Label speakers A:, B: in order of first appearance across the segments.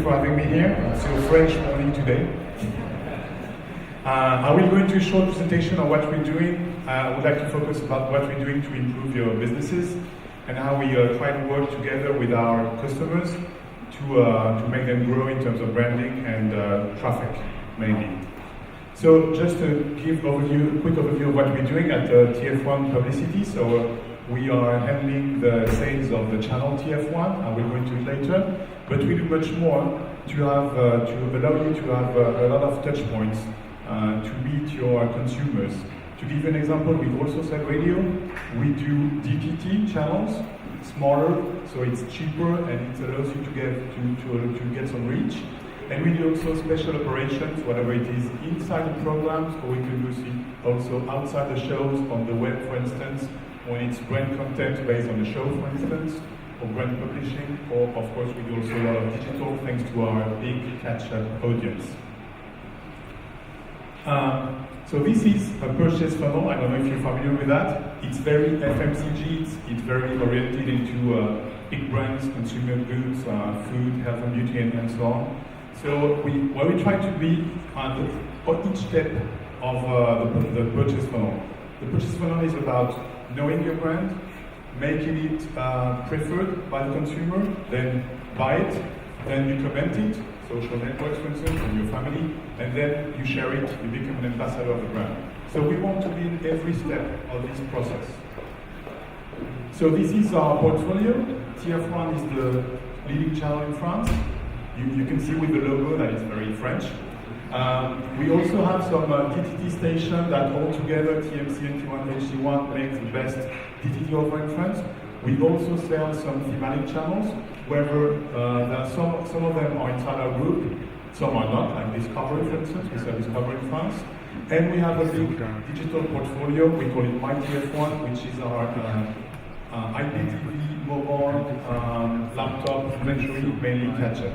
A: for having me here. It's a French morning today. I will go into a short presentation on what we're doing. I would like to focus about what we're doing to improve your businesses and how we try to work together with our customers to make them grow in terms of branding and traffic, mainly. So just to give a quick overview of what we're doing at TF1 Publicity. So we are handling the sales of the channel TF1. I will go into it later. But we do much more to allow you to have a lot of touch points to meet your consumers. To give you an example, we also sell radio. We do DPT channels, smaller, so it's cheaper and it allows you to get some reach. And we do also special operations, whatever it is inside the programs, or we can do also outside the shows on the web, for instance, when it's brand content based on the show, for instance, or brand publishing, or of course we do also a lot of digital thanks to our big catch-up audience. So this is a purchase funnel. I don't know if you're familiar with that. It's very FMCG, it's very oriented into big brands, consumer goods, food, health and beauty, and so on. So what we try to be on each step of the purchase funnel. The purchase funnel is about knowing your brand, making it preferred by the consumer, then buy it, then you comment it, social networks, for instance, and your family, and then you share it, you become an ambassador of the brand. So we want to be in every step of this process. So this is our portfolio. TF1 is the leading channel in France. You can see with the logo that it's very French. We also have some DTT stations that all together, TMC and T1, HD1, make the best DTT offer in France. We also sell some thematic channels, whether some of them are inside our group, some are not, like Discovery, for instance. We sell Discovery in France. And we have a big digital portfolio. We call it MyTF1, which is our IPTV, mobile, laptop, inventory, mainly catch-up.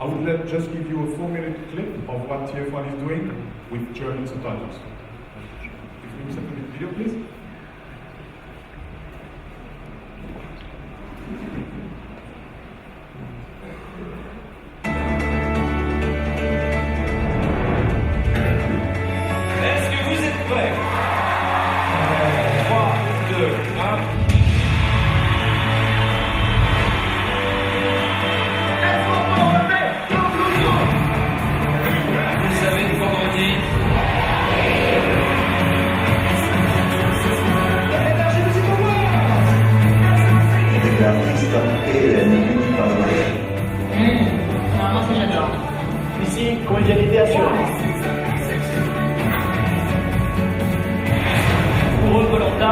A: I would just give you a 4-minute clip of what TF1 is doing with German subtitles. If you send me the video, please.
B: Est-ce que vous êtes prêts? 3, 2, 1.
C: Normalement, c'est j'adore. Ici, convivialité assurée. Pour eux, Colanta,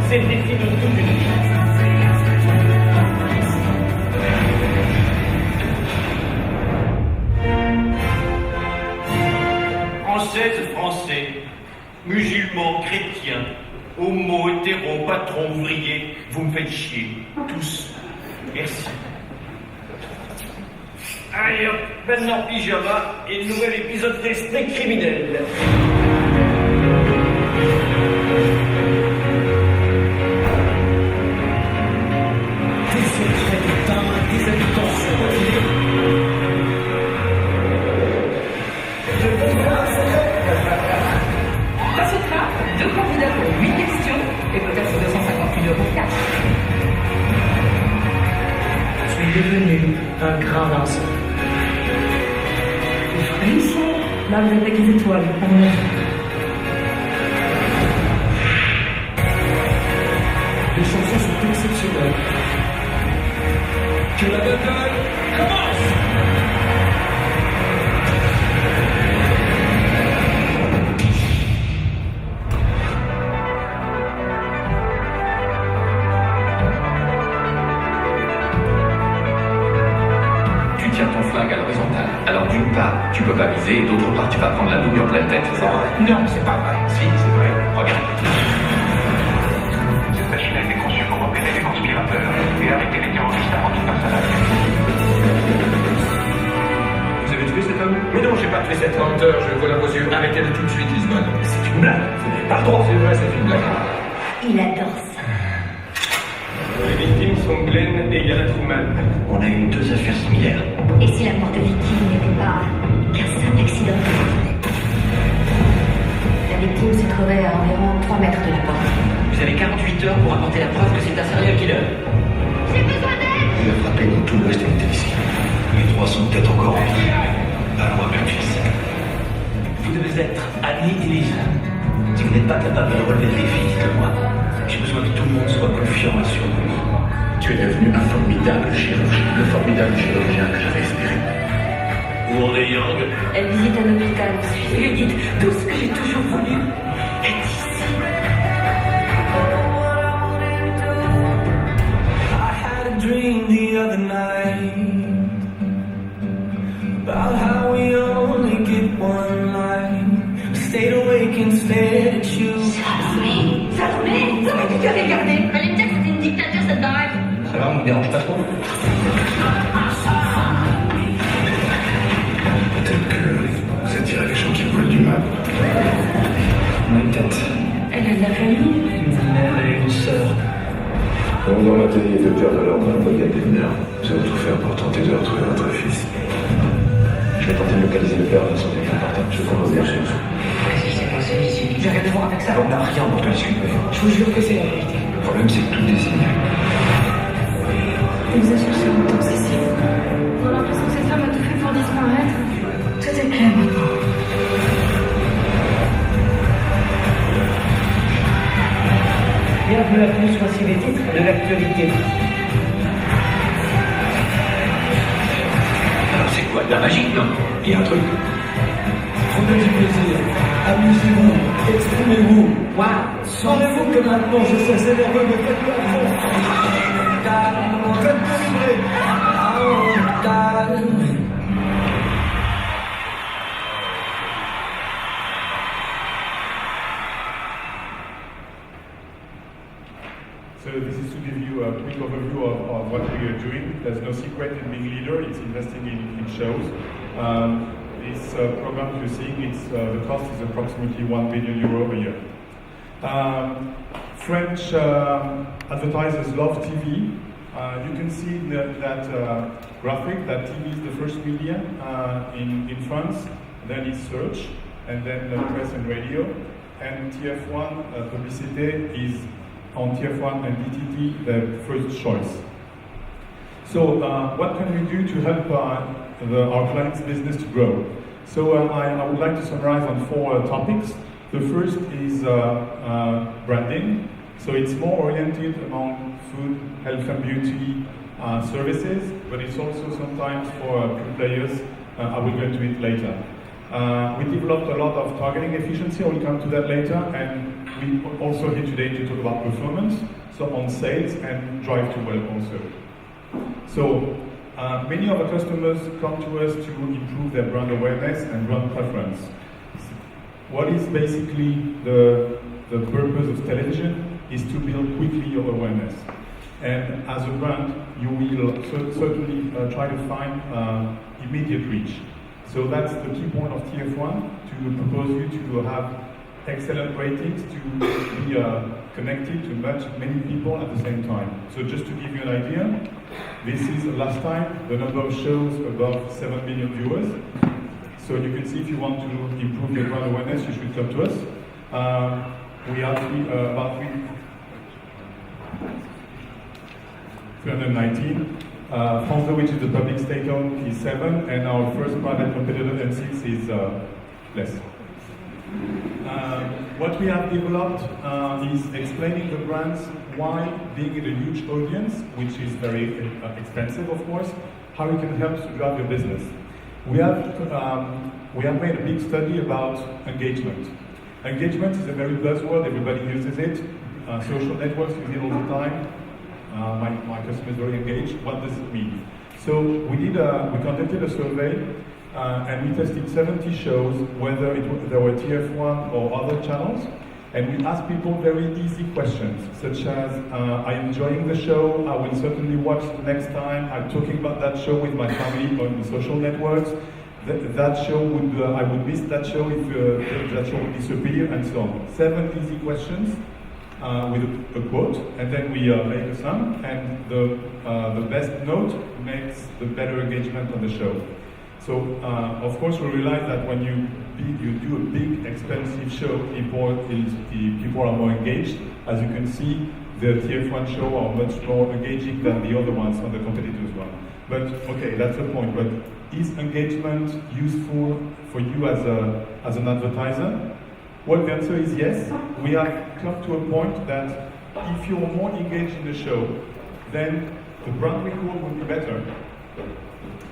C: c'est le défi de toute une vie.
B: Françaises, Français, musulmans, chrétiens, homo, hétéro, patron, ouvrier, vous me faites chier, tous. Merci. Allez hop, maintenant pyjama et le nouvel épisode d'Esprit criminel.
C: Des secrets d'état, des habitants surmotivés.
D: Dans ce cas, 2 candidats pour 8 questions et peut-être 250 000 € cash.
C: Je suis devenu un grand danseur.
D: Là, vous êtes avec les étoiles, à mon avis.
C: Les chansons sont exceptionnelles. Que la bataille commence!
E: Tu tiens ton flingue à l'horizontale. Alors d'une part, tu peux pas viser, et d'autre part, tu vas prendre la douille en pleine tête. C'est vrai? Non, c'est pas vrai. Si, c'est vrai. Regarde.
F: Cette machine a été conçue pour repérer les conspirateurs et arrêter les terroristes avant qu'ils passent à l'acte.
E: Vous avez tué cet homme?
F: Mais non, j'ai pas tué cet menteur, je le vois dans vos yeux. Arrêtez-le tout de suite, Lisbonne.
E: C'est une blague. Vous n'avez pas le droit.
F: C'est vrai, c'est une blague.
D: Il adore ça.
G: Les victimes sont Glenn et Yana Truman.
E: On a eu 2 affaires similaires.
H: Et si la mort de victime n'était pas qu'un simple accident? La victime se trouvait à environ 3 mètres de la porte.
E: Vous avez 48 heures pour apporter la preuve que c'est un serial killer.
H: J'ai besoin d'aide!
E: Il a frappé dans tout l'ouest de ici. Les 3 sont peut-être encore en vie. Allons à Memphis.
C: Vous devez être Annie et Lisa. Si vous n'êtes pas capable de relever le défi, dites-le-moi. J'ai besoin que tout le monde soit confiant et sûr de nous.
E: Tu es devenu un formidable chirurgien. Le formidable chirurgien que j'avais espéré.
C: Où en est Young?
H: Elle visite un hôpital. Suivez, dites tout ce que j'ai toujours voulu est ici.
I: I had a dream the other night about how we only get one life. Stayed awake and stared at you.
H: Salomé, comment tu as regardé? Fallait me dire que c'était une dictature cette baraque.
E: Ça va, on me dérange pas trop. Peut-être que vous attirez les gens qui veulent du mal. On a une tête.
H: Elle a de la famille.
I: Une mère et une sœur.
E: Donc dans l'atelier de Pierre de l'ordre, un brigade des mineurs. Nous allons tout faire pour tenter de retrouver votre fils. Je vais tenter de localiser le père de son téléphone portable. Je vous reviens chez vous.
D: Qu'est-ce qui s'est passé ici?
H: J'ai rien à voir avec ça.
E: On n'a rien pour te discuter.
H: Je vous jure que c'est la vérité.
E: Le problème, c'est que tout désigne.
H: Il vous a cherché longtemps, Cécile. On a l'impression que cette femme a tout fait pour disparaître. Tout est clair maintenant.
C: Bienvenue à tous, voici les titres de l'actualité.
E: Alors c'est quoi, de la magie? Non, il y a un truc.
I: Prenez du plaisir. Amusez-vous. Exprimez-vous. Parlez-vous que maintenant je sais c'est nerveux, mais faites-le à fond. Faites-le vibrer.
A: So this is to give you a quick overview of what we are doing. There's no secret in being leader. It's investing in shows. This program you're seeing, the cost is approximately €1 billion a year. French advertisers love TV. You can see that graphic that TV is the first media in France. Then it's search, and then press and radio. And TF1 Publicité is on TF1 and DTT the first choice. So what can we do to help our clients' business to grow? So I would like to summarize on 4 topics. The first is branding. So it's more oriented among food, health and beauty services, but it's also sometimes for pure players. I will go into it later. We developed a lot of targeting efficiency. I will come to that later. And we also here today to talk about performance, so on sales and drive to well also. So many of our customers come to us to improve their brand awareness and brand preference. What is basically the purpose of television is to build quickly your awareness. And as a brand, you will certainly try to find immediate reach. So that's the key point of TF1, to propose you to have excellent ratings, to be connected to many people at the same time. So just to give you an idea, this is last time the number of shows above 7 million viewers. So you can see if you want to improve your brand awareness, you should come to us. We have about 319. Fonzo, which is the public stake-owned, is 7, and our first private competitor, M6, is less. What we have developed is explaining the brands why being in a huge audience, which is very expensive, of course, how it can help to drive your business. We have made a big study about engagement. Engagement is a very buzzword, everybody uses it. Social networks use it all the time. My customer is very engaged. What does it mean? So we conducted a survey and we tested 70 shows, whether there were TF1 or other channels, and we asked people very easy questions, such as, are you enjoying the show? I will certainly watch the next time. I'm talking about that show with my family on the social networks. That show I would miss that show if that show would disappear, and so on. 7 easy questions. with a quote, and then we make a sum, and the best note makes the better engagement on the show. So, of course, we realize that when you do a big, expensive show, people are more engaged. As you can see, the TF1 show are much more engaging than the other ones on the competitors one. But, okay, that's the point. But is engagement useful for you as an advertiser? Well, the answer is yes. We have come to a point that if you're more engaged in the show, then the brand recall will be better.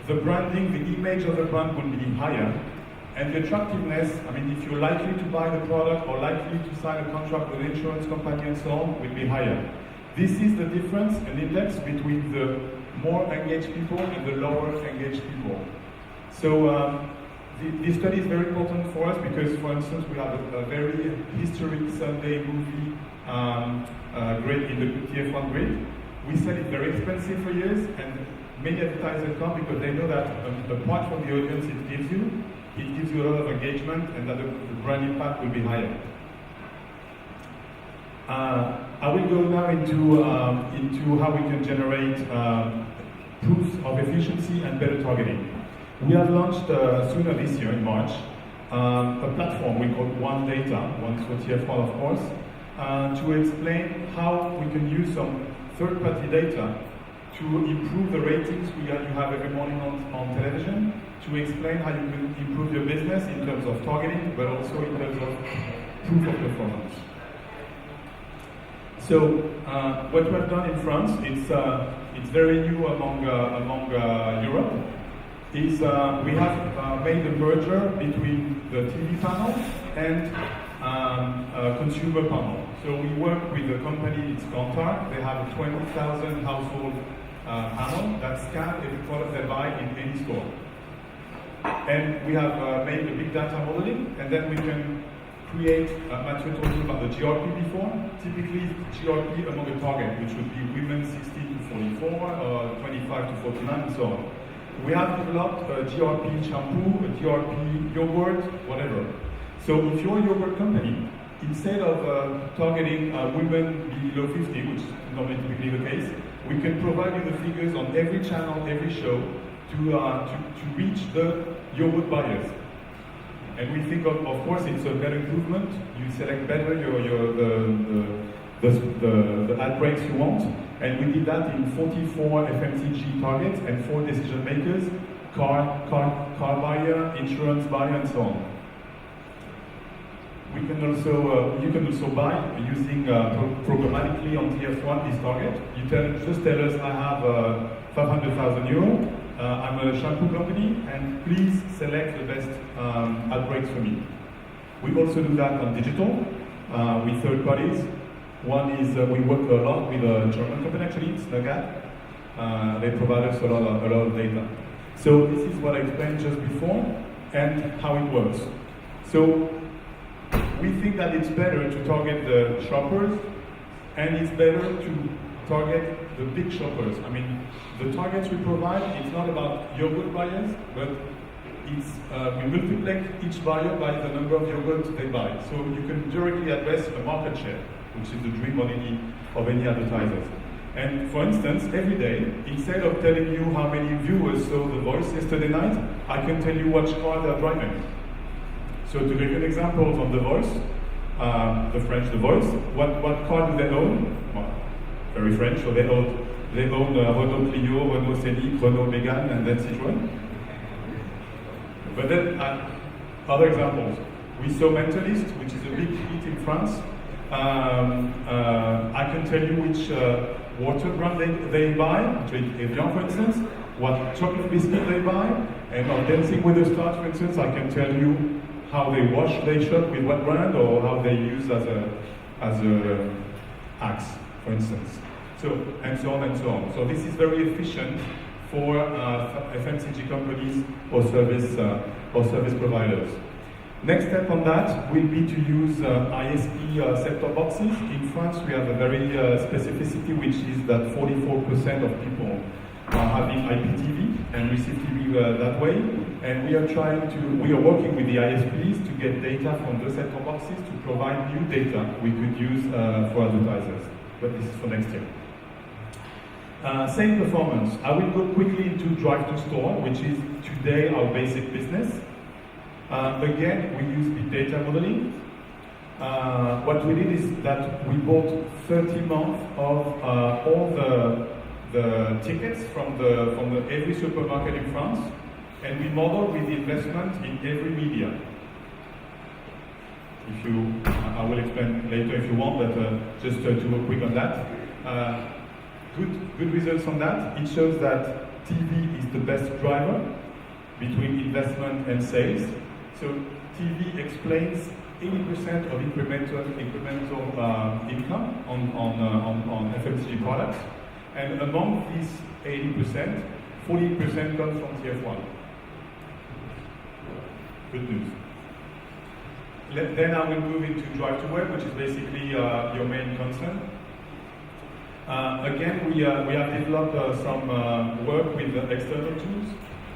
A: The branding, the image of the brand will be higher. And the attractiveness, I mean, if you're likely to buy the product or likely to sign a contract with an insurance company and so on, will be higher. This is the difference, an index between the more engaged people and the lower engaged people. So this study is very important for us because, for instance, we have a very historic Sunday movie grade in the TF1 grid. We sell it very expensive for years, and many advertisers come because they know that apart from the audience it gives you a lot of engagement, and that the brand impact will be higher. I will go now into how we can generate proofs of efficiency and better targeting. We have launched sooner this year in March a platform we call One Data, one for TF1 of course, to explain how we can use some third-party data to improve the ratings you have every morning on television, to explain how you can improve your business in terms of targeting, but also in terms of proof of performance. So what we have done in France, it's very new among Europe, is we have made a merger between the TV panel and consumer panel. So we work with a company, it's Kantar. They have a 20,000 household panel that scan every product they buy in any store. And we have made a big data modeling, and then we can create, Mathieu told you about the GRP before, typically GRP among a target, which would be women 16 to 44, 25 to 49, and so on. We have developed a GRP shampoo, a GRP yogurt, whatever. So if you're a yogurt company, instead of targeting women below 50, which is normally typically the case, we can provide you the figures on every channel, every show, to reach the yogurt buyers. And we think, of course, it's a better improvement. You select better the ad breaks you want. And we did that in 44 FMCG targets and 4 decision makers, car buyer, insurance buyer, and so on. We can also, you can also buy using programmatically on TF1 this target. You just tell us, I have 500,000 euro. I'm a shampoo company, and please select the best ad breaks for me. We also do that on digital with third parties. One is we work a lot with a German company, actually, it's Nagat. They provide us a lot of data. So this is what I explained just before and how it works. So we think that it's better to target the shoppers, and it's better to target the big shoppers. I mean, the targets we provide, it's not about yogurt buyers, but it's we multiply each buyer by the number of yogurts they buy. So you can directly address a market share, which is the dream of any advertisers. And for instance, every day, instead of telling you how many viewers saw The Voice yesterday night, I can tell you which car they're driving. So to give you an example on The Voice, the French The Voice, what car do they own? Well, very French, so they own Renault Clio, Renault Scenic, Renault Megane, and then Citroën. But then, other examples. We saw Mentalist, which is a big hit in France. I can tell you which water brand they buy, Evian for instance, what chocolate biscuit they buy, and on Dancing with the Stars, for instance, I can tell you how they wash their shirt with what brand, or how they use as a axe, for instance. So, and so on and so on. So this is very efficient for FMCG companies or service providers. Next step on that will be to use ISP set-top boxes. In France, we have a very specificity, which is that 44% of people having IPTV and receive TV that way. And we are working with the ISPs to get data from those set-top boxes to provide new data we could use for advertisers. But this is for next year. Same performance. I will go quickly into drive to store, which is today our basic business. Again, we use big data modeling. What we did is that we bought 30 months of all the tickets from every supermarket in France, and we modeled with the investment in every media. I will explain later if you want, but just to go quick on that. Good results on that. It shows that TV is the best driver between investment and sales. So TV explains 80% of incremental income on FMCG products, and among these 80%, 40% comes from TF1. Good news. Then I will move into drive to web, which is basically your main concern. Again, we have developed some work with external tools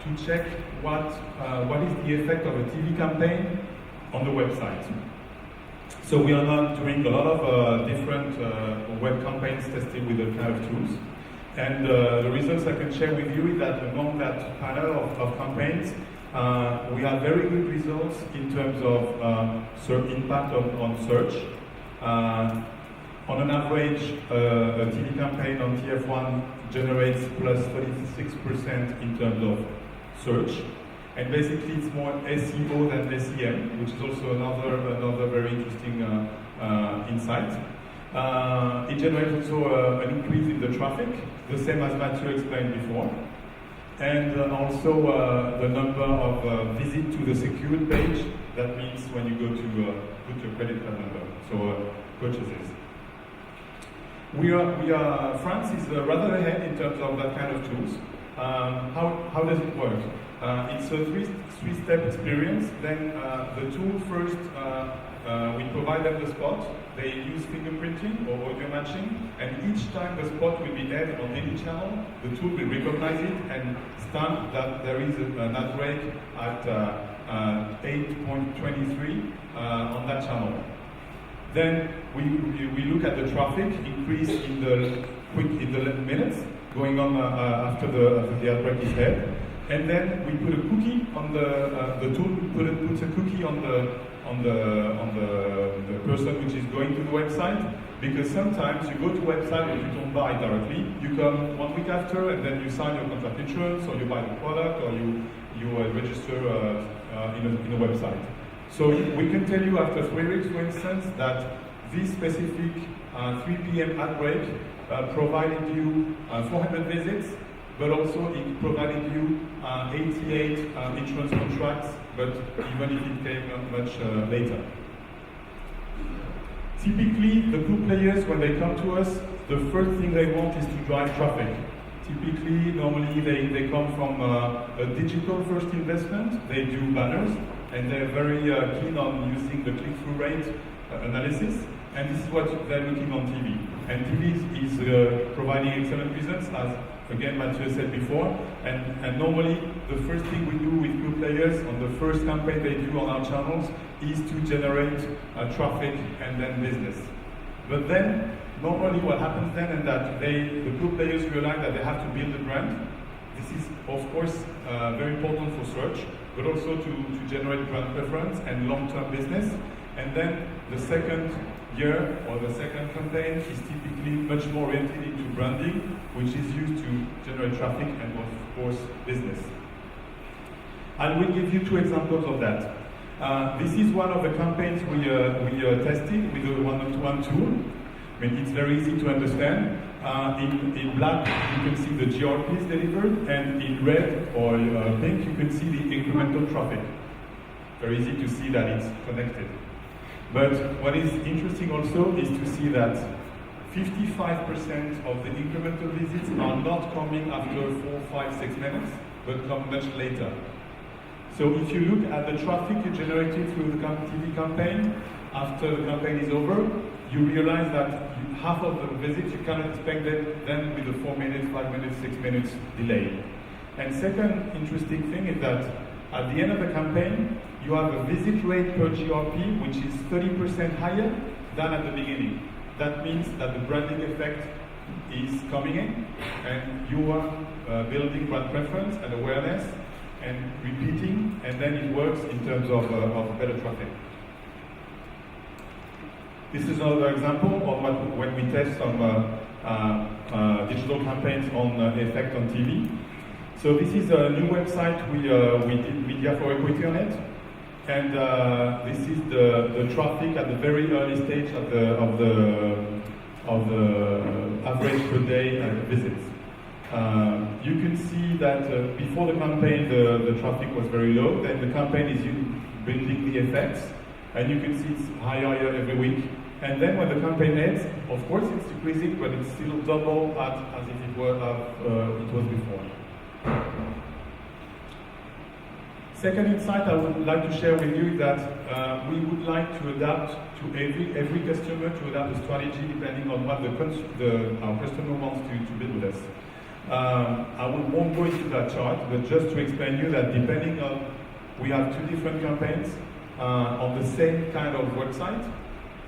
A: to check what is the effect of a TV campaign on the website. So we are now doing a lot of different web campaigns tested with the kind of tools. And the results I can share with you is that among that panel of campaigns, we have very good results in terms of impact on search. On an average, a TV campaign on TF1 generates plus 36% in terms of search. And basically it's more SEO than SEM, which is also another very interesting insight. It generates also an increase in the traffic, the same as Mathieu explained before. And also the number of visits to the secured page, that means when you go to put your credit card number, so purchases. France is rather ahead in terms of that kind of tools. How does it work? It's a three-step experience. Then the tool first, we provide them the spot. They use fingerprinting or audio matching, and each time the spot will be aired on any channel, the tool will recognize it and stamp that there is an ad break at 8.23 on that channel. Then we look at the traffic increase in the minutes going on after the ad break is aired. And then we put a cookie on the tool puts a cookie on the person which is going to the website, because sometimes you go to a website and you don't buy directly. You come 1 week after and then you sign your contract insurance, or you buy the product, or you register in a website. So we can tell you after 3 weeks, for instance, that this specific 3 p.m. ad break provided you 400 visits, but also it provided you 88 insurance contracts, but even if it came much later. Typically, the group players, when they come to us, the first thing they want is to drive traffic. Typically, normally they come from a digital first investment, they do banners, and they're very keen on using the click-through rate analysis, and this is what they're looking on TV. And TV is providing excellent results, as again Mathieu said before, and normally the first thing we do with group players on the first campaign they do on our channels is to generate traffic and then business. But then, normally what happens then is that the group players realize that they have to build a brand. This is, of course, very important for search, but also to generate brand preference and long-term business. And then the second year or the second campaign is typically much more oriented into branding, which is used to generate traffic and, of course, business. I will give you 2 examples of that. This is one of the campaigns we tested with the one-on-one tool. I mean, it's very easy to understand. In black, you can see the GRPs delivered, and in red or pink, you can see the incremental traffic. Very easy to see that it's connected. But what is interesting also is to see that 55% of the incremental visits are not coming after 4, 5, 6 minutes, but come much later. So if you look at the traffic you generated through the TV campaign, after the campaign is over, you realize that half of the visits you cannot expect them with a 4 minutes, 5 minutes, 6 minutes delay. And second interesting thing is that at the end of the campaign, you have a visit rate per GRP which is 30% higher than at the beginning. That means that the branding effect is coming in, and you are building brand preference and awareness and repeating, and then it works in terms of better traffic. This is another example of when we test some digital campaigns on effect on TV. So this is a new website we did media for equity on it, and this is the traffic at the very early stage of the average per day visits. You can see that before the campaign the traffic was very low. Then the campaign is building the effects, and you can see it's higher every week. And then when the campaign ends, of course it's decreasing, but it's still double as if it was before. Second insight I would like to share with you is that we would like to adapt to every customer, to adapt a strategy depending on what our customer wants to build with us. I won't go into that chart, but just to explain you that depending on, we have two different campaigns on the same kind of website,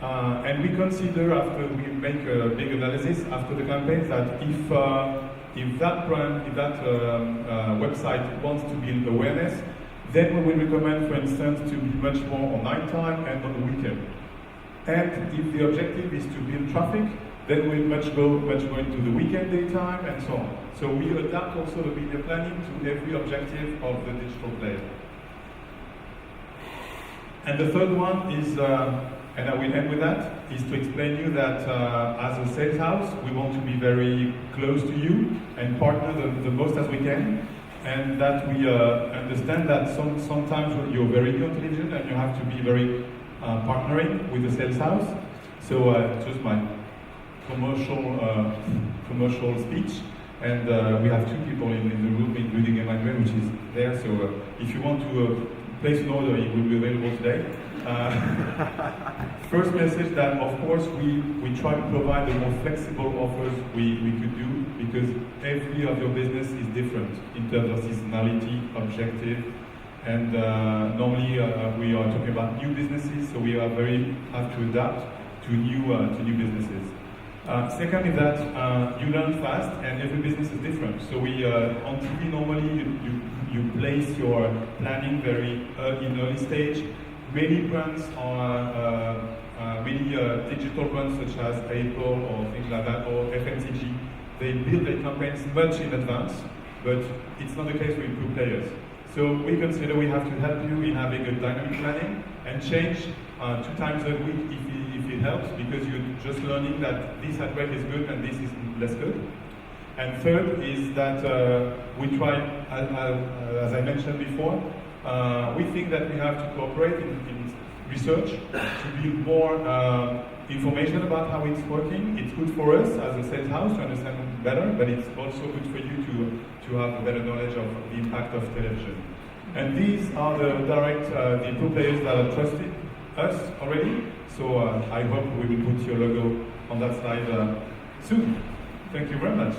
A: and we consider, after we make a big analysis after the campaigns, that if that brand, if that website wants to build awareness, then we will recommend, for instance, to be much more on nighttime and on the weekend. And if the objective is to build traffic, then we'll go into the weekend daytime and so on. So we adapt also the media planning to every objective of the digital player. And the third one is, and I will end with that, is to explain you that as a sales house, we want to be very close to you and partner the most as we can. And that we understand that sometimes you're very new on television and you have to be very partnering with the sales house. So just my commercial speech. And we have two people in the room, including Emmanuel, which is there. So if you want to place an order, it will be available today. First message that, of course, we try to provide the most flexible offers we could do, because every of your business is different in terms of seasonality, objective, and normally we are talking about new businesses, so we have to adapt to new businesses. Second is that you learn fast, and every business is different. So we on TV normally you place your planning very in early stage. Many brands are many digital brands such as Apple or things like that, or FMCG. They build their campaigns much in advance, but it's not the case with group players. So we consider we have to help you in having a dynamic planning and change 2 times a week if it helps, because you're just learning that this ad break is good and this is less good. And third is that we try, as I mentioned before, we think that we have to cooperate in research to build more information about how it's working. It's good for us as a sales house to understand better, but it's also good for you to have a better knowledge of the impact of television. And these are the direct, the pro players that have trusted us already. So I hope we will put your logo on that slide soon. Thank you very much.